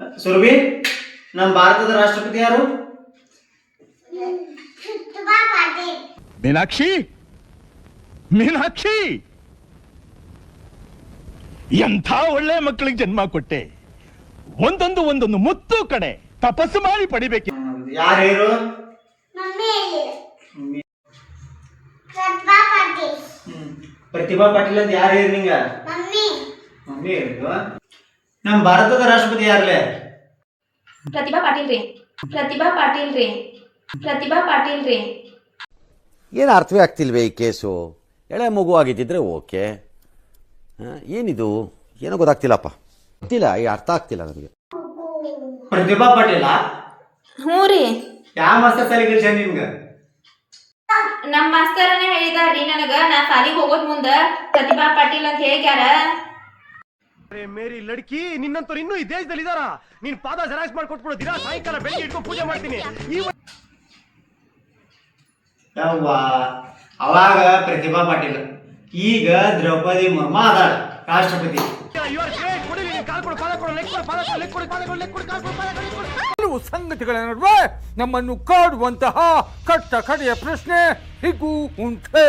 ಸುರಭಿ, ನಮ್ಮ ಭಾರತದ ರಾಷ್ಟ್ರಪತಿ ಯಾರು? ಮೀನಾಕ್ಷಿ, ಮೀನಾಕ್ಷಿ, ಎಂಥ ಒಳ್ಳೆ ಮಕ್ಕಳಿಗೆ ಜನ್ಮ ಕೊಟ್ಟೆ. ಒಂದೊಂದು ಮುತ್ತು ಕಡೆ ತಪಸ್ಸು ಮಾಡಿ ಪಡಿಬೇಕು. ಯಾರು ಹೇಳು? ಪ್ರತಿಭಾ ಪಾಟೀಲ್ ಅಂತ ಯಾರು ಹೇಳಿ ನಿಂಗ? ಮಮ್ಮಿ ಹೇಳಿದ್ವ? ನಮ್ಮ ಭಾರತದ ರಾಷ್ಟ್ರಪತಿ ಯಾರಲ್ಲೇ? ಪ್ರತಿಭಾ ಪಾಟೀಲ್ ರೀ. ಪ್ರತಿಭಾ ಪಾಟೀಲ್ ರೀ. ಪ್ರತಿಭಾ ಪಾಟೀಲ್ ರೀ. ಏನು ಅರ್ಥವೇ ಆಗ್ತಿಲ್ವೇ ಈ ಕೇಸು? ಎಳೆ ಮಗು ಆಗಿದ್ದಿದ್ರೆ ಓಕೆ. ಏನಿದು ಏನೋ ಗೊತ್ತಾಗ್ತಿಲ್ಲಪ್ಪ, ಗೊತ್ತಿಲ್ಲ, ಈ ಅರ್ಥ ಆಗ್ತಿಲ್ಲ ನನಗೆ. ಪ್ರತಿಭಾ ಪಾಟೀಲ? ಹ್ಞೂ ರೀ. ಯಾವ ಮಾಸ್ತರ್ ಸಾಲಿ ಕಲ್ಸ್ಯಾನ ನಿಮ್ಗ? ನಮ್ಮ ಮಾಸ್ತರನೇ ಹೇಳಿದಾರ್ರಿ ನನಗ, ನಾ ಸಾಲಿಗೆ ಹೋಗೋದ್ ಮುಂದ ಪ್ರತಿಭಾ ಪಾಟೀಲ್ ಅಂತ ಹೇಳ್ಯಾರ. ಮೇರಿ ಲಡ್ಕಿ, ನಿನ್ನಂತವ್ರು ಇನ್ನೂ ಈ ದೇಶದಲ್ಲಿ ಇದಾರ? ನೀನ್ ಪಾದ ಜೆರಾಕ್ಸ್ ಮಾಡ್ಕೊಟ್ಬಿಡು, ದಿನ ಸಾಯಂಕಾಲ ಬೆಳಿಗ್ಗೆ ಇಟ್ಕೊಂಡು ಪೂಜೆ ಮಾಡ್ತೀನಿ. ಯವ್ವ, ಅವಾಗ ಪ್ರತಿಭಾ ಪಾಟೀಲ್, ಈಗ ದ್ರೌಪದಿ ಮುರ್ಮು ಅದಾಳ ರಾಷ್ಟ್ರಪತಿ. ಕೆಲವು ಸಂಗತಿಗಳ ನಡುವೆ ನಮ್ಮನ್ನು ಕಾಡುವಂತಹ ಕಟ್ಟ ಕಡೆಯ ಪ್ರಶ್ನೆ ಹೀಗೂ ಉಂಟೆ.